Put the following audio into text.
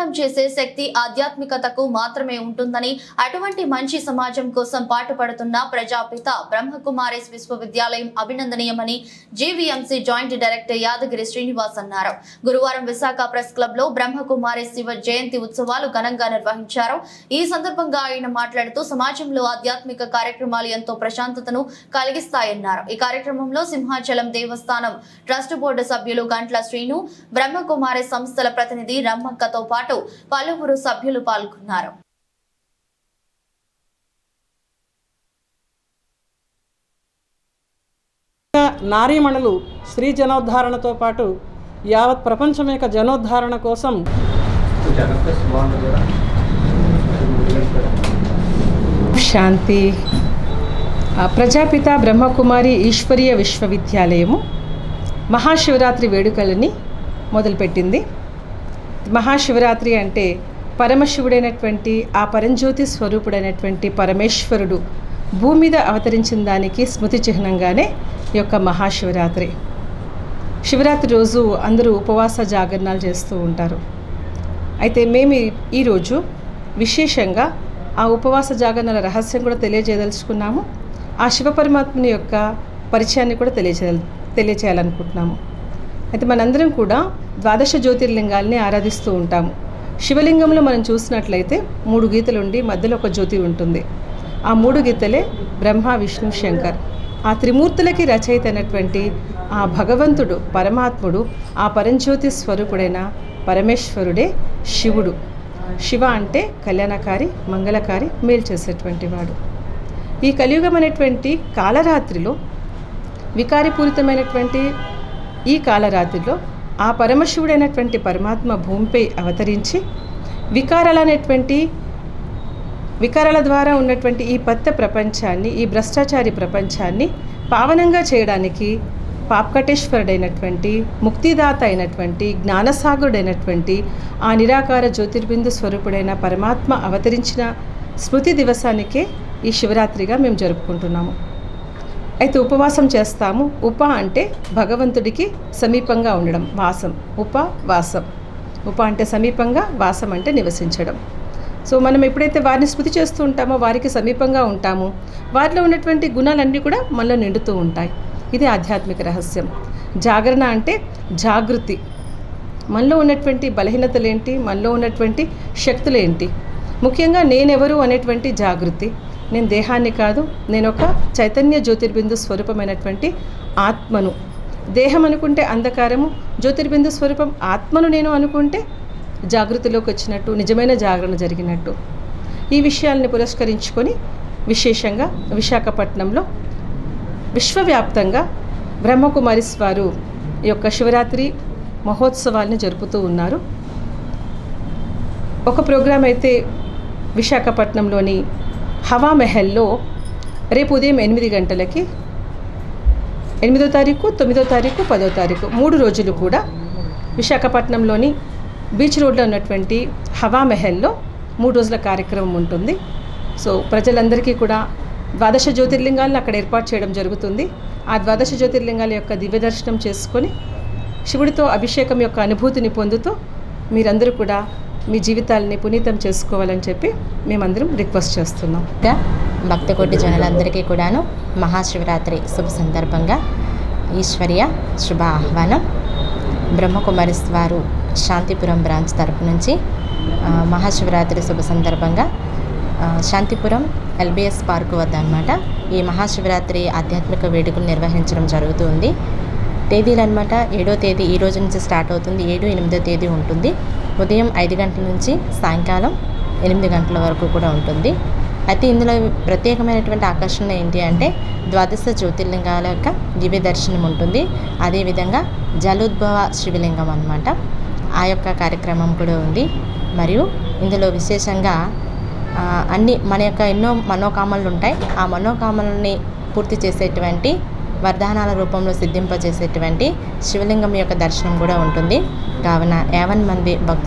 ఉద్ధానం చేసే శక్తి ఆధ్యాత్మికతకు మాత్రమే ఉంటుందని, అటువంటి మంచి సమాజం కోసం పాటుపడుతున్న ప్రజాపిత బ్రహ్మకుమారిస్ విశ్వవిద్యాలయం అభినందనీయమని GVMC joint director Yadagiri Srinivas అన్నారు. గురువారం విశాఖ ప్రెస్ క్లబ్ లో బ్రహ్మకుమారిస్ శివ జయంతి ఉత్సవాలు ఘనంగా నిర్వహించారు. ఈ సందర్భంగా ఆయన మాట్లాడుతూ సమాజంలో ఆధ్యాత్మిక కార్యక్రమాలు ఎంతో ప్రశాంతతను కలిగిస్తాయన్నారు. ఈ కార్యక్రమంలో సింహాచలం దేవస్థానం ట్రస్ట్ బోర్డు సభ్యులు గంట్ల శ్రీను, బ్రహ్మకుమారిస్ సంస్థల ప్రతినిధి రమ్మక్కతో పాటు పలువురు సభ్యులు పాల్గొన్నారు. నారీమణులు స్త్రీ జనోద్ధారణతో పాటు యావత్ ప్రపంచం యొక్క జనోద్ధారణ కోసం శాంతి ప్రజాపిత బ్రహ్మకుమారి ఈశ్వరీయ విశ్వవిద్యాలయము మహాశివరాత్రి వేడుకలని మొదలుపెట్టింది. మహాశివరాత్రి అంటే పరమశివుడైనటువంటి ఆ పరంజ్యోతి స్వరూపుడైనటువంటి పరమేశ్వరుడు భూమి మీద అవతరించిన దానికి స్మృతి చిహ్నంగానే ఈ యొక్క మహాశివరాత్రి. శివరాత్రి రోజు అందరూ ఉపవాస జాగరణాలు చేస్తూ ఉంటారు. అయితే మేము ఈరోజు విశేషంగా ఆ ఉపవాస జాగరణల రహస్యం కూడా తెలియజేయదలుచుకున్నాము. ఆ శివపరమాత్మని యొక్క పరిచయాన్ని కూడా తెలియచేయాలనుకుంటున్నాము. అయితే మనందరం కూడా ద్వాదశ జ్యోతిర్లింగాల్ని ఆరాధిస్తూ ఉంటాము. శివలింగంలో మనం చూసినట్లయితే 3 గీతలు ఉండి మధ్యలో ఒక జ్యోతి ఉంటుంది. ఆ 3 గీతలే బ్రహ్మ, విష్ణు, శంకర్. ఆ త్రిమూర్తులకి రచయిత అయినటువంటి ఆ భగవంతుడు పరమాత్ముడు, ఆ పరంజ్యోతి స్వరూపుడైన పరమేశ్వరుడే శివుడు. శివ అంటే కళ్యాణకారి, మంగళకారి, మేలు చేసేటువంటి వాడు. ఈ కలియుగం అనేటువంటి కాలరాత్రిలో, వికారపూరితమైనటువంటి ఈ కాలరాత్రిలో ఆ పరమశివుడైనటువంటి పరమాత్మ భూమిపై అవతరించి వికారాల ద్వారా ఉన్నటువంటి ఈ పత్త ప్రపంచాన్ని, ఈ భ్రష్టాచారి ప్రపంచాన్ని పావనంగా చేయడానికి పాపకటేశ్వరుడైనటువంటి, ముక్తిదాత అయినటువంటి, జ్ఞానసాగరుడైనటువంటి ఆ నిరాకార జ్యోతిర్బిందు స్వరూపుడైన పరమాత్మ అవతరించిన స్మృతి దివసానికే ఈ శివరాత్రిగా మేము జరుపుకుంటున్నాము. అయితే ఉపవాసం చేస్తాము. ఉప అంటే భగవంతుడికి సమీపంగా ఉండడం, వాసం. ఉపవాసం. ఉప అంటే సమీపంగా, వాసం అంటే నివసించడం. సో మనం ఎప్పుడైతే వారిని స్మృతి చేస్తూ ఉంటామో, వారికి సమీపంగా ఉంటామో, వారిలో ఉన్నటువంటి గుణాలన్నీ కూడా మనలో నిండుతూ ఉంటాయి. ఇది ఆధ్యాత్మిక రహస్యం. జాగరణ అంటే జాగృతి. మనలో ఉన్నటువంటి బలహీనతలేంటి, మనలో ఉన్నటువంటి శక్తులేంటి, ముఖ్యంగా నేనెవరు అనేటువంటి జాగృతి. నేను దేహాన్ని కాదు, నేను ఒక చైతన్య జ్యోతిర్బిందు స్వరూపమైనటువంటి ఆత్మను. దేహం అనుకుంటే అంధకారము, జ్యోతిర్బిందు స్వరూపం ఆత్మను నేను అనుకుంటే జాగృతిలోకి వచ్చినట్టు, నిజమైన జాగరణ జరిగినట్టు. ఈ విషయాల్ని పురస్కరించుకొని విశేషంగా విశాఖపట్నంలో విశ్వవ్యాప్తంగా బ్రహ్మకుమారిస్ వారు ఈ యొక్క శివరాత్రి మహోత్సవాల్ని జరుపుతూ ఉన్నారు. ఒక ప్రోగ్రాం అయితే విశాఖపట్నంలోని హవా మెహల్లో రేపు ఉదయం 8 గంటలకి 8వ తారీఖు, 9వ తారీఖు, 10వ తారీఖు 3 రోజులు కూడా విశాఖపట్నంలోని బీచ్ రోడ్లో ఉన్నటువంటి హవా మెహల్లో 3 రోజుల కార్యక్రమం ఉంటుంది. సో ప్రజలందరికీ కూడా ద్వాదశ జ్యోతిర్లింగాలను అక్కడ ఏర్పాటు చేయడం జరుగుతుంది. ఆ ద్వాదశ జ్యోతిర్లింగాల యొక్క దివ్య దర్శనం చేసుకొని శివుడితో అభిషేకం యొక్క అనుభూతిని పొందుతూ మీరందరూ కూడా మీ జీవితాలని పునీతం చేసుకోవాలని చెప్పి మేమందరం రిక్వెస్ట్ చేస్తున్నాం. భక్తకోటి జనులందరికీ కూడాను మహాశివరాత్రి శుభ సందర్భంగా ఈశ్వర్య శుభ ఆహ్వానం. బ్రహ్మకుమారిస్ వారు శాంతిపురం బ్రాంచ్ తరపు నుంచి మహాశివరాత్రి శుభ సందర్భంగా శాంతిపురం ఎల్బిఎస్ పార్కు వద్ద అన్నమాట ఈ మహాశివరాత్రి ఆధ్యాత్మిక వేడుకలు నిర్వహించడం జరుగుతుంది. తేదీలు అనమాట 7వ తేదీ ఈ రోజు నుంచి స్టార్ట్ అవుతుంది. 7, 8వ తేదీ ఉంటుంది. ఉదయం 5 గంటల నుంచి సాయంకాలం 8 గంటల వరకు కూడా ఉంటుంది. అయితే ఇందులో ప్రత్యేకమైనటువంటి ఆకర్షణ ఏంటి అంటే ద్వాదశ జ్యోతిర్లింగాల యొక్క దివ్య దర్శనం ఉంటుంది. అదేవిధంగా జలోద్భవ శివలింగం అన్నమాట, ఆ యొక్క కార్యక్రమం కూడా ఉంది. మరియు ఇందులో విశేషంగా అన్ని మన యొక్క ఎన్నో మనోకామనలు ఉంటాయి. ఆ మనోకామనల్ని పూర్తి చేసేటువంటి వరదానాల రూపంలో సిద్ధింపజేసేటువంటి శివలింగం యొక్క దర్శనం కూడా ఉంటుంది. కావున 50 మంది భక్తులు